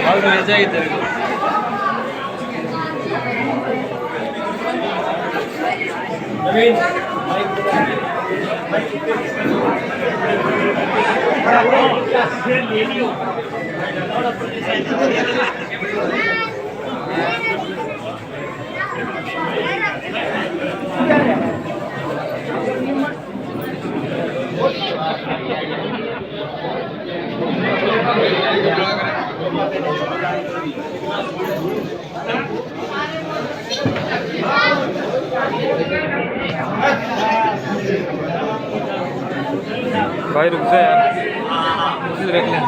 और मिल जाएगी तेरे को। भाई रुक जा यार, रख ले।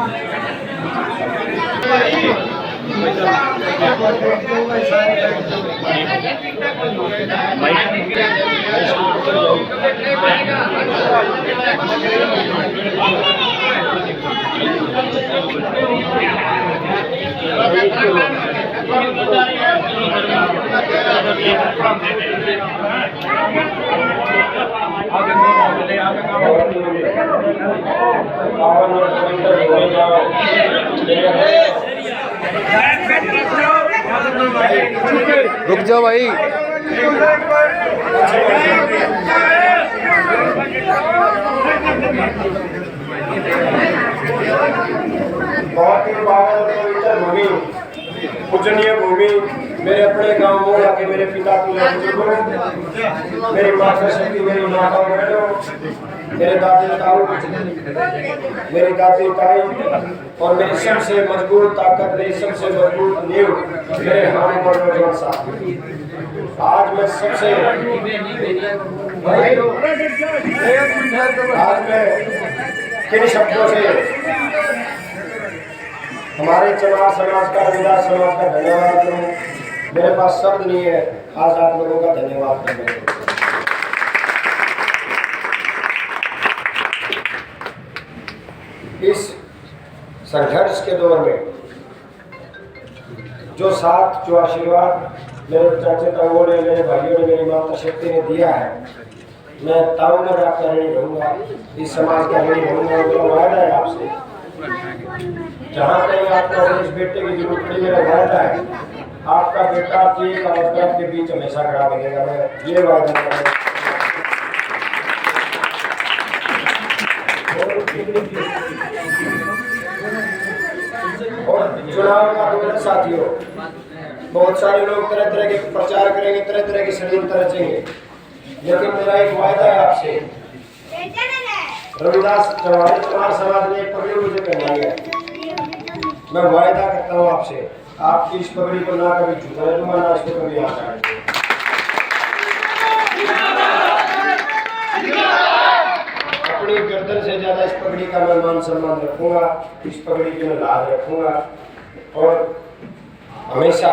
रुक जाओ भाई। बहुत ही पवित्र भूमि, पूजनीय भूमि, मेरे अपने गांव मोड़ा के मेरे पिता बुजुर्गों, मेरी माता शक्ति, मेरी माता बहनों, मेरे दादी ताऊ, मेरी दादी ताई और मेरी सबसे मजबूत ताकत, मेरी सबसे मजबूत नींव मेरे हम पर नौजवान साथी। आज मैं सबसे आज मैं किन शब्दों से हमारे चमार समाज का, रविदास समाज का धन्यवाद करूं, मेरे पास शब्द नहीं है आज आप लोगों का धन्यवाद करने के। इस संघर्ष के दौर में जो साथ, जो आशीर्वाद मेरे चाचे ताऊओं ने, मेरे भाइयों ने, मेरी माता शक्ति ने दिया है, मैं ताउमर आपका ऋणी रहूँगा, इस समाज का ऋणी रहूँगा। मेरा वायदा है आपसे, जहाँ कहीं आपको इस बेटे की जरूरत पड़ी, मेरा वायदा है आपका बेटा आपकी एक आवाज़ के बीच हमेशा खड़ा बनेगा। मैं ये वायदा करूँगा। और चुनाव का दौर है साथियों, बहुत सारे लोग तरह तरह के प्रचार करेंगे, तरह तरह के षड्यंत्र रचेंगे, लेकिन मेरा एक वायदा है आपसे, रविदास चमार समाज ने एक पगड़ी मुझे पहनाई है, मैं वायदा करता हूँ आपसे, आपकी इस पगड़ी को ना कभी झुकाने दूंगा, ना इसको कभी यहाँ काटूंगा। अपनी गर्दन से ज्यादा इस पगड़ी का मैं मान सम्मान रखूंगा, इस पगड़ी की मैं लाज रखूंगा। और हमेशा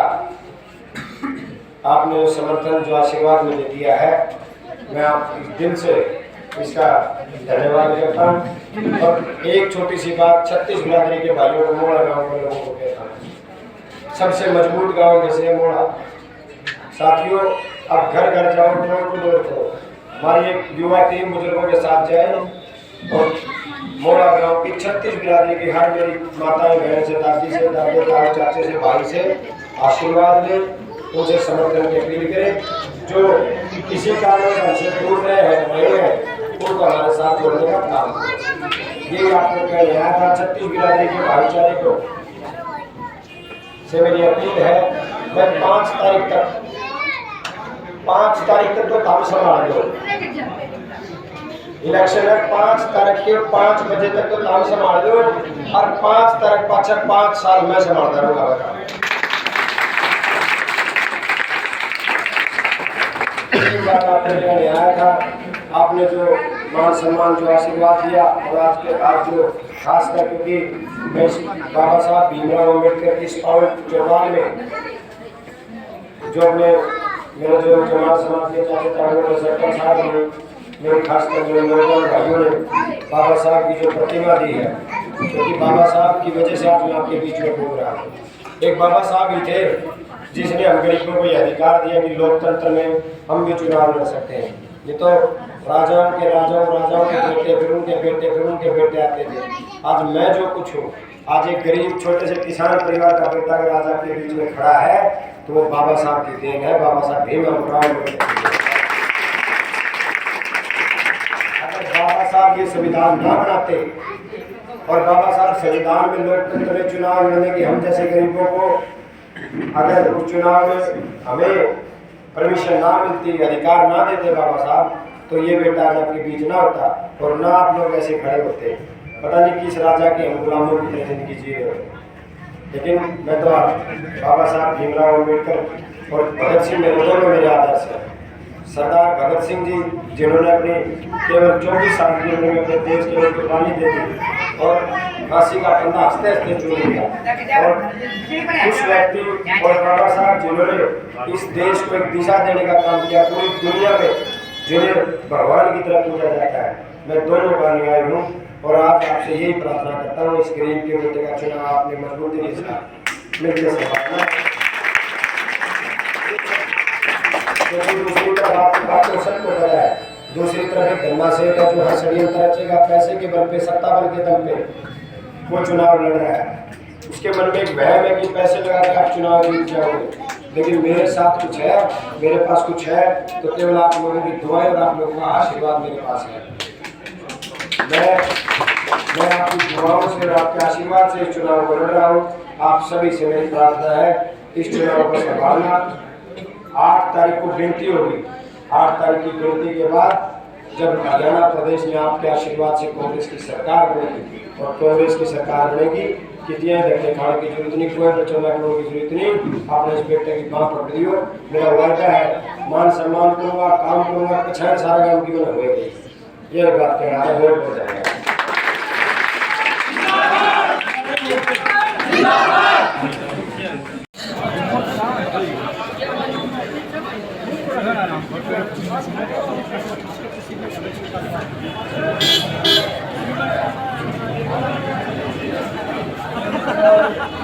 आपने जो समर्थन, जो आशीर्वाद मुझे दिया है, मैं आप इस दिल से इसका धन्यवाद करता हूँ। और एक छोटी सी बात, 36 बिरादरी के भाइयों को, मोड़ा गांव के लोगों को कहता हूँ, सबसे मजबूत गांव में से मोड़ा। साथियों, अब घर घर जाओ, डोर टू डोर करो, हमारी एक युवा टीम बुजुर्गों के साथ जाए और मोड़ा गांव की 36 बिरादरी की हर मेरी माताएं, बहन से, दादी से, दादे, ताऊ, चाचे से, भाई से आशीर्वाद ले, उनसे समर्थन की अपील करें। जो किसी कारण से हमसे दूर रहे हैं उनको हमारे साथ जोड़ने का काम करें। ये आपको कह रहा था 36 बिरादरी के भाईचारे को से मेरी अपील है। मैं 5 तारीख तक तो काम संभाल लो, इलेक्शन है 5 तारीख के 5 बजे तक तो काम संभाल लो, और 5 तारीख पाछे 5 साल मैं संभालता रहूंगा। बात आपने कहने आया था, आपने जो मान सम्मान, जो आशीर्वाद दिया, और आज जो खास कर क्योंकि मैं बाबा साहब भीमराव अम्बेडकर की इस पावन चौपाल में जो अपने मेरे जो चमार समाज के चाचे ताऊ सरपंच साहब ने, मेरे खासकर जो नौजवान भाइयों ने बाबा साहब की जो प्रतिमा दी है, क्योंकि बाबा साहब की वजह से आज मैं आपके बीच में बोल रहा हूँ। एक बाबा साहब ही थे जिसने हम गरीबों को यह अधिकार दिया कि लोकतंत्र में हम भी चुनाव लड़ सकते हैं। ये तो राजाओं के बेटे, फिर उनके बेटे, फिर उनके बेटे आते थे। आज मैं जो कुछ हूँ, आज एक गरीब छोटे से किसान परिवार का बेटा अगर आज आपके बीच में खड़ा है तो वो बाबा साहब की देन है, बाबा साहब भीमराव अम्बेडकर। अगर बाबा साहब ये संविधान ना बनाते और बाबा साहब संविधान में लोकतंत्र में चुनाव लड़ने की हम जैसे गरीबों को अगर उस चुनाव में हमें परमिशन ना मिलती, अधिकार ना देते बाबा साहब, तो ये बेटा आज आपके बीच ना होता और ना आप लोग ऐसे खड़े होते। पता नहीं किस राजा के हम गुलामों की तरह जिंदगी जी रहे होते। लेकिन मैं तो बाबा साहब भीमराव अम्बेडकर और भगत सिंह मेरे दोनों मेरे आदर्श हैं। सरदार भगत सिंह जी जिन्होंने अपने केवल 24 साल की उम्र में अपने देश के लिए कुर्बानी दे दी और फांसी का फंदा हंसते हंसते चूम लिया, और उस व्यक्ति और बाबा साहब जिन्होंने इस देश को एक दिशा देने का काम किया पूरी दुनिया में, जिन्हें भगवान की तरह पूजा जाता है, मैं दोनों का अनुयायी हूँ। और आज आपसे यही प्रार्थना करता हूँ, इस गरीब के बेटे का चुनाव आपने मजबूती के साथ मिलकर संभालना। क्योंकि दूसरी तरफ आपकी बात तो सबको पता है, दूसरी तरफ एक धन्ना से का जो हर षड्यंत्र रचेगा पैसे के बल पे, सत्ता बल के दम पे वो चुनाव लड़ रहा है, उसके मन में एक वहम है कि पैसे लगा के आप चुनाव जीत जाओगे। लेकिन मेरे साथ कुछ है, मेरे पास कुछ है, तो केवल आप लोगों की दुआएं और आप लोगों का आशीर्वाद मेरे पास है। मैं आपकी दुआओं से और आपके आशीर्वाद से इस चुनाव को लड़ रहा हूँ। आप सभी से मेरी प्रार्थना है, इस चुनाव को संभालना। 8 तारीख को गिनती होगी, 8 तारीख की गिनती के बाद जब हरियाणा प्रदेश में आपके आशीर्वाद से कांग्रेस की सरकार बनेगी, और कांग्रेस की सरकार बनेगी, कितियाँ धक्के खाने की जरूरत नहीं, कोई बच्चों में की जरूरत नहीं। आपने इस बेटे की बात पकड़ ली हो, मेरा वायदा है, मान सम्मान करूँगा, काम करूँगा, पछाड़ सारा काम की मैंने होगी। ये बात कहना है, वोट हो जाएगा। Thank you.